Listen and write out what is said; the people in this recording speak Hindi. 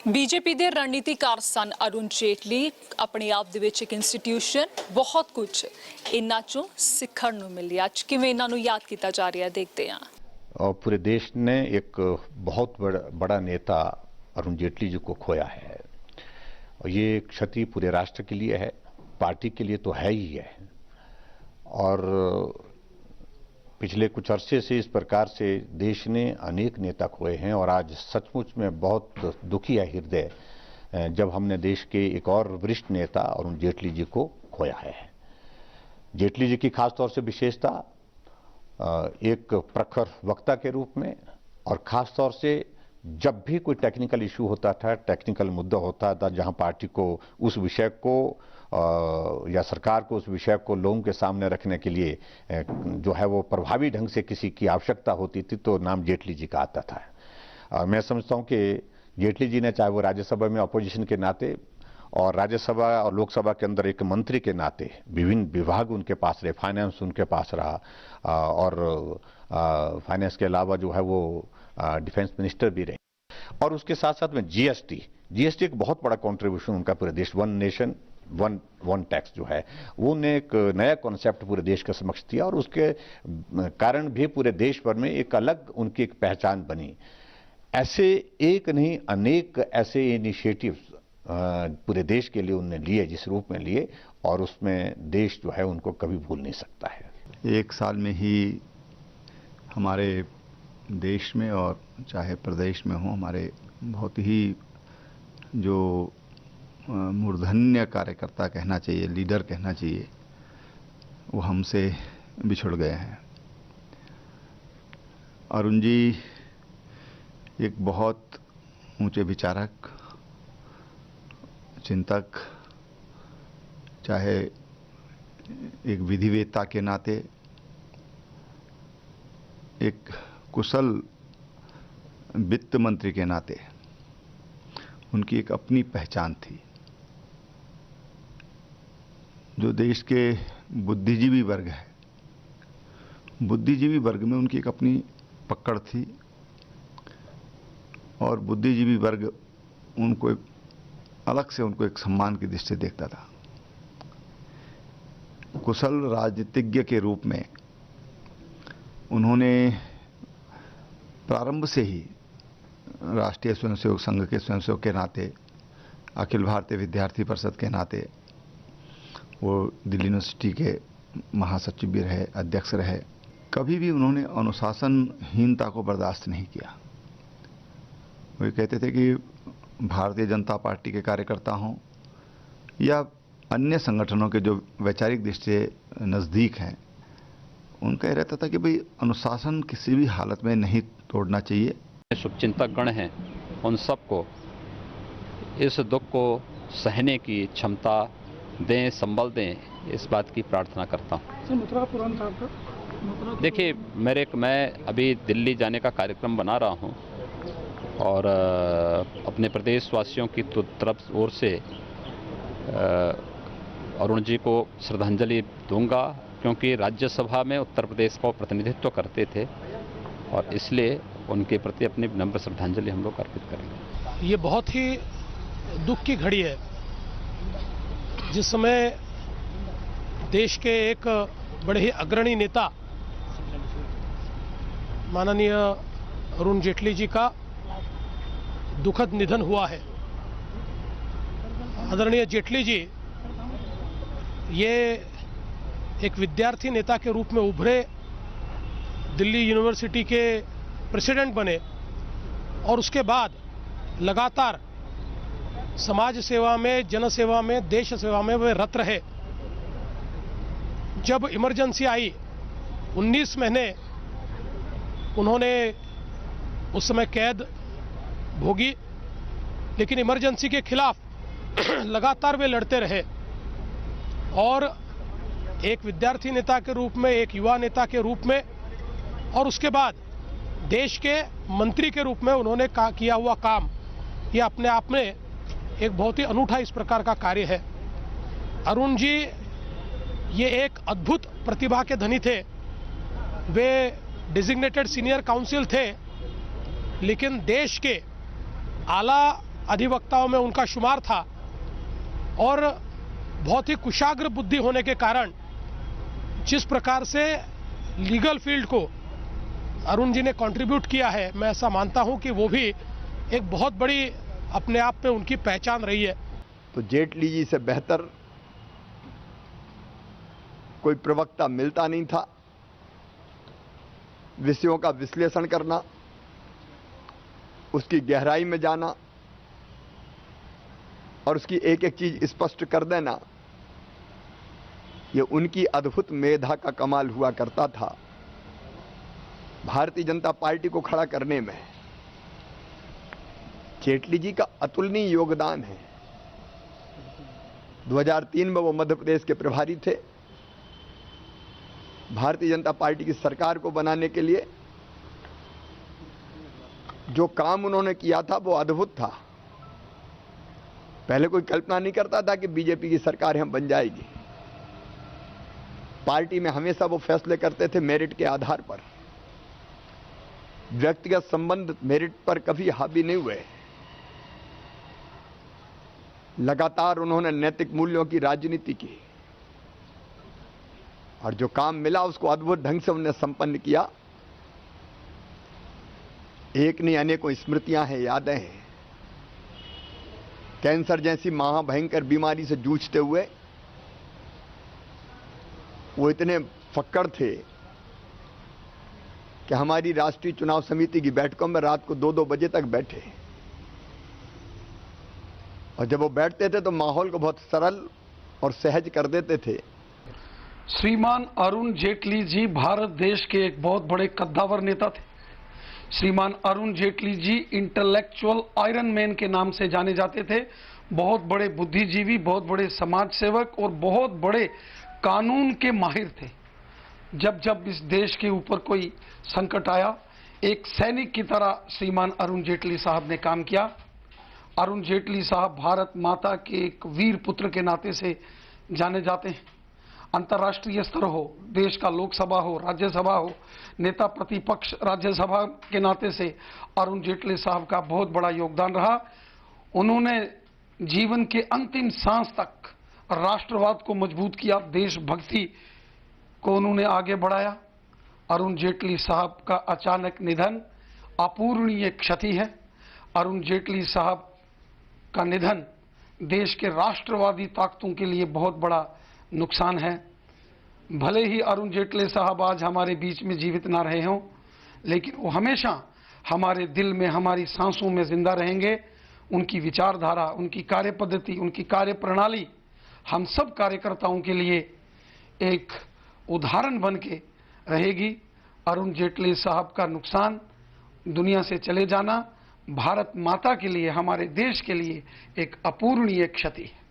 बीजेपी ਦੇ ਰਣਨੀਤੀਕਾਰ ਸਨ ਅਰੁਣ ਜੇਟਲੀ ਆਪਣੇ ਆਪ ਦੇ ਵਿੱਚ ਇੱਕ ਇੰਸਟੀਟਿਊਸ਼ਨ ਬਹੁਤ ਕੁਝ ਇਹਨਾਂ ਚੋਂ ਸਿੱਖਣ ਨੂੰ ਮਿਲਿਆ। ਅੱਜ ਕਿਵੇਂ ਇਹਨਾਂ ਨੂੰ ਯਾਦ ਕੀਤਾ ਜਾ ਰਿਹਾ ਦੇਖਦੇ ਹਾਂ। और पूरे देश ने एक बहुत बड़ा नेता अरुण जेटली जी को खोया है और ये क्षति पूरे राष्ट्र के लिए है, पार्टी के लिए तो है ही है। और पिछले कुछ अरसे से इस प्रकार से देश ने अनेक नेता खोए हैं और आज सचमुच में बहुत दुखी है हृदय जब हमने देश के एक और वरिष्ठ नेता अरुण जेटली जी को खोया है। जेटली जी की खासतौर से विशेषता एक प्रखर वक्ता के रूप में और खासतौर से जब भी कोई टेक्निकल इशू होता था, टेक्निकल मुद्दा होता था जहां पार्टी को उस विषय को या सरकार को उस विषय को लोगों के सामने रखने के लिए जो है वो प्रभावी ढंग से किसी की आवश्यकता होती थी तो नाम जेटली जी का आता था। मैं समझता हूं कि जेटली जी ने चाहे वो राज्यसभा में अपोजिशन के नाते और राज्यसभा और लोकसभा के अंदर एक मंत्री के नाते विभिन्न विभाग उनके पास रहे, फाइनेंस उनके पास रहा और फाइनेंस के अलावा जो है वो डिफेंस मिनिस्टर भी रहे। और उसके साथ साथ में जीएसटी एक बहुत बड़ा कंट्रीब्यूशन उनका पूरे देश, वन नेशन वन टैक्स जो है वो ने एक नया कॉन्सेप्ट पूरे देश के समक्ष दिया और उसके कारण भी पूरे देश भर में एक अलग उनकी एक पहचान बनी। ऐसे एक नहीं अनेक ऐसे इनिशिएटिव्स पूरे देश के लिए उन्होंने लिए, जिस रूप में लिए, और उसमें देश जो है उनको कभी भूल नहीं सकता है। एक साल में ही हमारे देश में और चाहे प्रदेश में हो हमारे बहुत ही जो मूर्धन्य कार्यकर्ता कहना चाहिए, लीडर कहना चाहिए, वो हमसे बिछुड़ गए हैं। अरुण जी एक बहुत ऊंचे विचारक, चिंतक, चाहे एक विधिवेत्ता के नाते, एक कुशल वित्त मंत्री के नाते उनकी एक अपनी पहचान थी। जो देश के बुद्धिजीवी वर्ग है, बुद्धिजीवी वर्ग में उनकी एक अपनी पकड़ थी और बुद्धिजीवी वर्ग उनको एक अलग से उनको एक सम्मान की दृष्टि से देखता था। कुशल राजनीतिज्ञ के रूप में उन्होंने प्रारंभ से ही राष्ट्रीय स्वयंसेवक संघ के स्वयंसेवक के नाते, अखिल भारतीय विद्यार्थी परिषद के नाते, वो दिल्ली यूनिवर्सिटी के महासचिव भी रहे, अध्यक्ष रहे। कभी भी उन्होंने अनुशासनहीनता को बर्दाश्त नहीं किया। वो कहते थे कि भारतीय जनता पार्टी के कार्यकर्ता हों या अन्य संगठनों के जो वैचारिक दृष्टि से नज़दीक हैं, उनका यह रहता था कि भाई अनुशासन किसी भी हालत में नहीं तोड़ना चाहिए। शुभचिंतक गण हैं, उन सबको इस दुख को सहने की क्षमता दें, संबल दें, इस बात की प्रार्थना करता हूँ। देखिए मैं अभी दिल्ली जाने का कार्यक्रम बना रहा हूँ और अपने प्रदेशवासियों की तरफ ओर से अरुण जी को श्रद्धांजलि दूंगा, क्योंकि राज्यसभा में उत्तर प्रदेश का प्रतिनिधित्व करते थे और इसलिए उनके प्रति अपनी नम्र श्रद्धांजलि हम लोग अर्पित करेंगे। ये बहुत ही दुख की घड़ी है जिस समय देश के एक बड़े ही अग्रणी नेता माननीय अरुण जेटली जी का दुखद निधन हुआ है। आदरणीय जेटली जी ये एक विद्यार्थी नेता के रूप में उभरे, दिल्ली यूनिवर्सिटी के प्रेसिडेंट बने और उसके बाद लगातार समाज सेवा में, जन सेवा में, देश सेवा में वे रत रहे। जब इमरजेंसी आई 19 महीने उन्होंने उस समय कैद भोगी, लेकिन इमरजेंसी के खिलाफ लगातार वे लड़ते रहे और एक विद्यार्थी नेता के रूप में, एक युवा नेता के रूप में और उसके बाद देश के मंत्री के रूप में उन्होंने किया हुआ काम, ये अपने आप में एक बहुत ही अनूठा इस प्रकार का कार्य है। अरुण जी ये एक अद्भुत प्रतिभा के धनी थे। वे डेजिग्नेटेड सीनियर काउंसिल थे, लेकिन देश के आला अधिवक्ताओं में उनका शुमार था और बहुत ही कुशाग्र बुद्धि होने के कारण जिस प्रकार से लीगल फील्ड को अरुण जी ने कंट्रीब्यूट किया है, मैं ऐसा मानता हूं कि वो भी एक बहुत बड़ी अपने आप में उनकी पहचान रही है। तो जेटली जी से बेहतर कोई प्रवक्ता मिलता नहीं था। विषयों का विश्लेषण करना, उसकी गहराई में जाना और उसकी एक एक चीज स्पष्ट कर देना, ये उनकी अद्भुत मेधा का कमाल हुआ करता था। भारतीय जनता पार्टी को खड़ा करने में जेटली जी का अतुलनीय योगदान है। 2003 में वो मध्य प्रदेश के प्रभारी थे। भारतीय जनता पार्टी की सरकार को बनाने के लिए जो काम उन्होंने किया था वो अद्भुत था। पहले कोई कल्पना नहीं करता था कि बीजेपी की सरकार हम बन जाएगी। पार्टी में हमेशा वो फैसले करते थे मेरिट के आधार पर। व्यक्तिगत संबंध मेरिट पर कभी हावी नहीं हुए। लगातार उन्होंने नैतिक मूल्यों की राजनीति की और जो काम मिला उसको अद्भुत ढंग से उन्होंने संपन्न किया। एक नहीं अनेकों स्मृतियां हैं, यादें हैं। कैंसर जैसी महाभयंकर बीमारी से जूझते हुए वो इतने फक्कड़ थे कि हमारी राष्ट्रीय चुनाव समिति की बैठकों में रात को 2-2 बजे तक बैठे और जब वो बैठते थे तो माहौल को बहुत सरल और सहज कर देते थे। श्रीमान अरुण जेटली जी भारत देश के एक बहुत बड़े कद्दावर नेता थे। श्रीमान Arun Jaitley ji intellectual iron man के नाम से जाने जाते थे। बहुत बड़े बुद्धिजीवी, बहुत बड़े समाज सेवक और बहुत बड़े कानून के माहिर थे। जब जब इस देश के ऊपर कोई संकट आया, एक सैनिक की तरह श्रीमान अरुण जेटली साहब ने काम किया। अरुण जेटली साहब भारत माता के एक वीर पुत्र के नाते से जाने जाते हैं। अंतर्राष्ट्रीय स्तर हो, देश का लोकसभा हो, राज्यसभा हो, नेता प्रतिपक्ष राज्यसभा के नाते से अरुण जेटली साहब का बहुत बड़ा योगदान रहा। उन्होंने जीवन के अंतिम सांस तक राष्ट्रवाद को मजबूत किया, देशभक्ति को उन्होंने आगे बढ़ाया। अरुण जेटली साहब का अचानक निधन अपूरणीय क्षति है। अरुण जेटली साहब का निधन देश के राष्ट्रवादी ताकतों के लिए बहुत बड़ा नुकसान है। भले ही अरुण जेटली साहब आज हमारे बीच में जीवित ना रहे हों, लेकिन वो हमेशा हमारे दिल में, हमारी सांसों में जिंदा रहेंगे। उनकी विचारधारा, उनकी कार्यपद्धति, उनकी कार्यप्रणाली हम सब कार्यकर्ताओं के लिए एक उदाहरण बन के रहेगी। अरुण जेटली साहब का नुकसान, दुनिया से चले जाना भारत माता के लिए, हमारे देश के लिए एक अपूरणीय क्षति है।